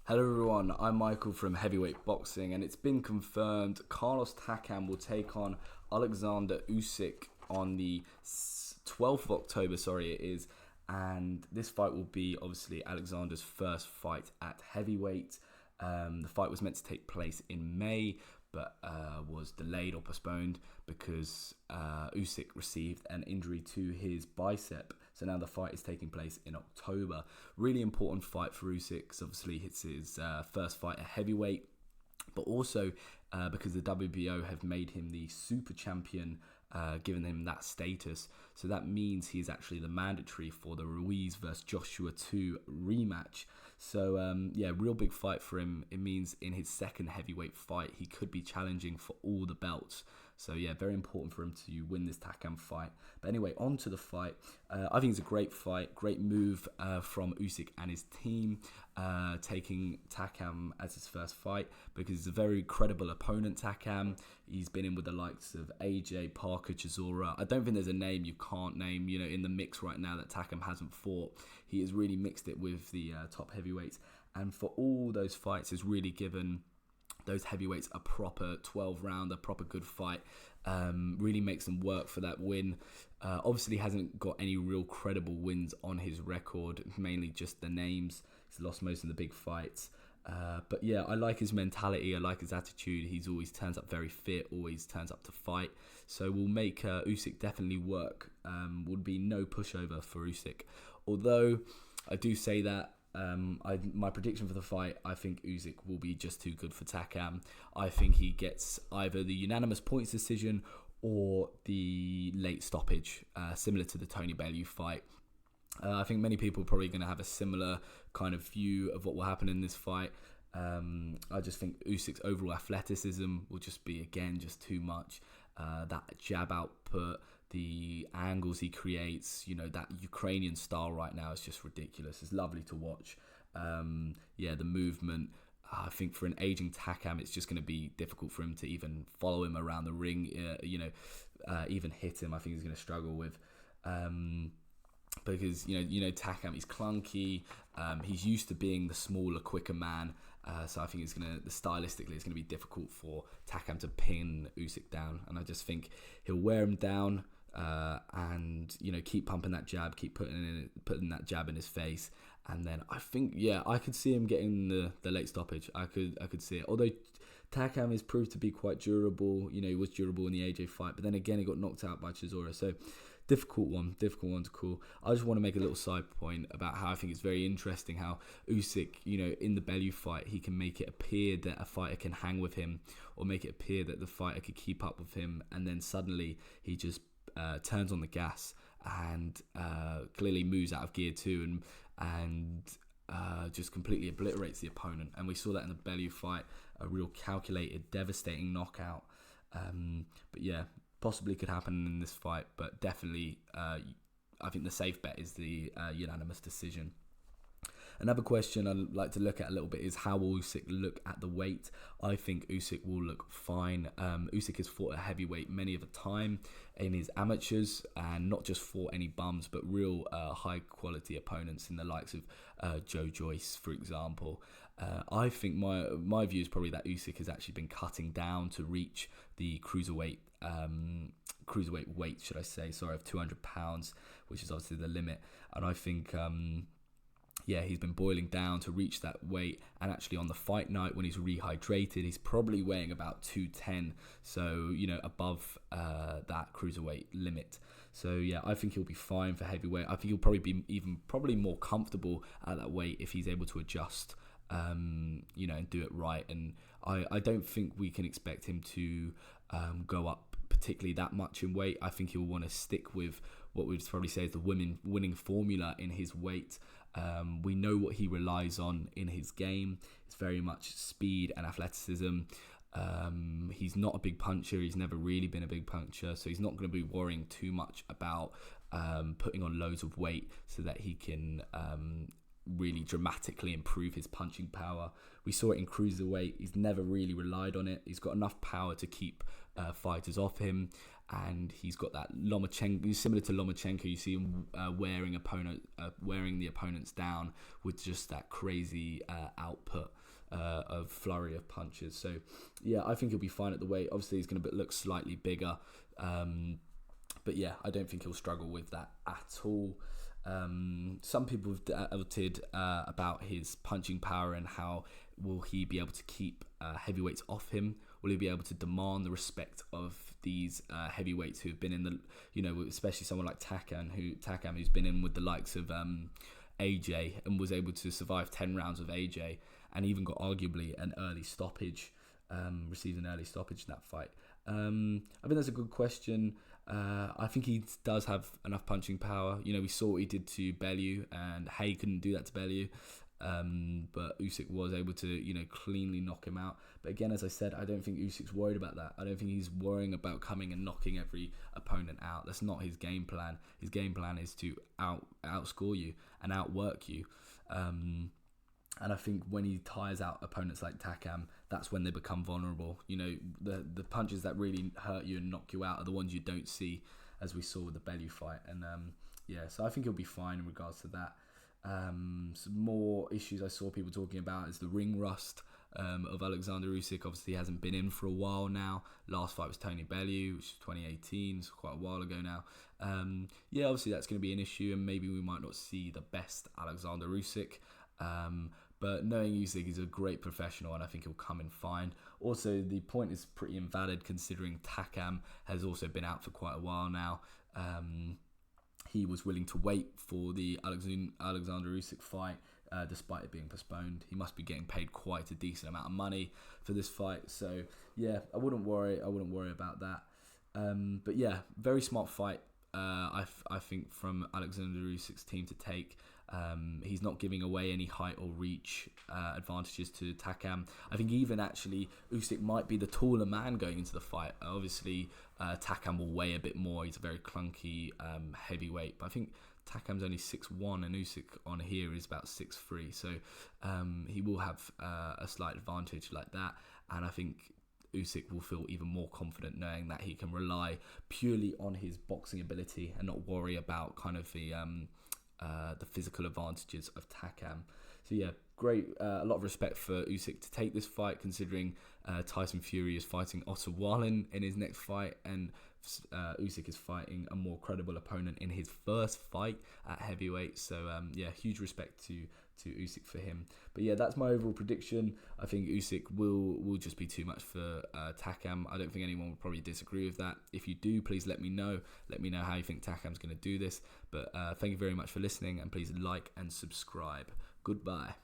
Hello everyone, I'm Michael from Heavyweight Boxing, and it's been confirmed Carlos Takam will take on Alexander Usyk on the 12th of October, and this fight will be obviously Alexander's first fight at heavyweight. The fight was meant to take place in May, but was delayed or postponed because Usyk received an injury to his bicep. So now the fight is taking place in October. Really important fight for Usyk because obviously it's his first fight at heavyweight, but also because the WBO have made him the super champion, given him that status. So that means he's actually the mandatory for the Ruiz versus Joshua 2 rematch. So real big fight for him. It means in his second heavyweight fight, he could be challenging for all the belts. So yeah, very important for him to win this Takam fight. But anyway, on to the fight. I think it's a great fight, great move from Usyk and his team, taking Takam as his first fight because he's a very credible opponent, Takam. He's been in with the likes of AJ, Parker, Chisora. I don't think there's a name you can't name, in the mix right now that Takam hasn't fought. He has really mixed it with the top heavyweights. And for all those fights, has really given those heavyweights a proper 12-rounder, proper good fight. Really makes them work for that win. Obviously hasn't got any real credible wins on his record, mainly just the names. He's lost most of the big fights. But yeah, I like his mentality. I like his attitude. He's always turns up very fit, always turns up to fight. So we'll make Usyk definitely work. Would be no pushover for Usyk. Although I do say that, my prediction for the fight, I think Usyk will be just too good for Takam. I think he gets either the unanimous points decision or the late stoppage, similar to the Tony Bellew fight. I think many people are probably going to have a similar kind of view of what will happen in this fight. I just think Usyk's overall athleticism will just be, again, just too much. That jab output, the angles he creates, that Ukrainian style right now is just ridiculous. It's lovely to watch. The movement. I think for an aging Takam, it's just going to be difficult for him to even follow him around the ring. Even hit him. I think he's going to struggle with. Because Takam, he's clunky. He's used to being the smaller, quicker man. So I think stylistically, it's going to be difficult for Takam to pin Usyk down. And I just think he'll wear him down. And keep pumping that jab, keep putting that jab in his face, and then I think I could see him getting the late stoppage. I could see it. Although Takam is proved to be quite durable. He was durable in the AJ fight, but then again he got knocked out by Chisora. So difficult one to call. I just want to make a little side point about how I think it's very interesting how Usyk, in the Bellew fight, he can make it appear that a fighter can hang with him, or make it appear that the fighter could keep up with him, and then suddenly he just turns on the gas and clearly moves out of gear too, and just completely obliterates the opponent. And we saw that in the Bellew fight, a real calculated, devastating knockout. But yeah, possibly could happen in this fight, but definitely I think the safe bet is the unanimous decision. Another question I'd like to look at a little bit is how will Usyk look at the weight. I think Usyk will look fine. Usyk has fought a heavyweight many of the time in his amateurs, and not just fought any bums, but real high quality opponents in the likes of Joe Joyce, for example. I think my view is probably that Usyk has actually been cutting down to reach the cruiserweight weight, should I say, of 200 pounds, which is obviously the limit. And I think he's been boiling down to reach that weight, and actually on the fight night when he's rehydrated, he's probably weighing about 210, so above that cruiserweight limit. So yeah, I think he'll be fine for heavyweight. I think he'll probably be probably more comfortable at that weight if he's able to adjust, and do it right. And I don't think we can expect him to go up particularly that much in weight. I think he'll want to stick with what we'd probably say is the winning formula in his weight. We know what he relies on in his game. It's very much speed and athleticism. He's not a big puncher. He's never really been a big puncher, so he's not going to be worrying too much about putting on loads of weight so that he can really dramatically improve his punching power. We saw it in cruiserweight. He's never really relied on it. He's got enough power to keep fighters off him, and he's got that Lomachenko, similar to Lomachenko. You see him wearing the opponents down with just that crazy output. a flurry of punches. So yeah, I think he'll be fine at the weight. Obviously, he's going to look slightly bigger, but yeah, I don't think he'll struggle with that at all. Some people have doubted about his punching power and how will he be able to keep heavyweights off him. Will he be able to demand the respect of these heavyweights who've been in the, especially someone like Takam, who's been in with the likes of AJ and was able to survive 10 rounds of AJ and even got arguably an early stoppage, received an early stoppage in that fight. I think that's a good question. I think he does have enough punching power. We saw what he did to Bellew, and Hay couldn't do that to Bellew. But Usyk was able to, cleanly knock him out. But again, as I said, I don't think Usyk's worried about that. I don't think he's worrying about coming and knocking every opponent out. That's not his game plan. His game plan is to outscore you and outwork you. And I think when he tires out opponents like Takam, that's when they become vulnerable. The punches that really hurt you and knock you out are the ones you don't see, as we saw with the Bellew fight. And so I think he'll be fine in regards to that. Some more issues I saw people talking about is the ring rust of Alexander Usyk. Obviously, he hasn't been in for a while now. Last fight was Tony Bellew, which was 2018, so quite a while ago now. Obviously that's going to be an issue, and maybe we might not see the best Alexander Usyk. But knowing Usyk, he's a great professional, and I think he'll come in fine. Also, the point is pretty invalid considering Takam has also been out for quite a while now. He was willing to wait for the Alexander Usyk fight, despite it being postponed. He must be getting paid quite a decent amount of money for this fight. So yeah, I wouldn't worry about that. But yeah, very smart fight. I think from Alexander Usyk's team to take. He's not giving away any height or reach advantages to Takam. I think even actually Usyk might be the taller man going into the fight. Obviously, Takam will weigh a bit more. He's a very clunky heavyweight, but I think Takam's only 6'1", and Usyk on here is about 6'3", so he will have a slight advantage like that. And I think Usyk will feel even more confident knowing that he can rely purely on his boxing ability and not worry about kind of the physical advantages of Takam. So yeah, great. A lot of respect for Usyk to take this fight, considering Tyson Fury is fighting Otto Wallin in his next fight, and Usyk is fighting a more credible opponent in his first fight at heavyweight. So huge respect to Usyk for him. But yeah, that's my overall prediction. I think Usyk will just be too much for Takam. I don't think anyone would probably disagree with that. If you do, please let me know. Let me know how you think Takam's going to do this. But thank you very much for listening, and please like and subscribe. Goodbye.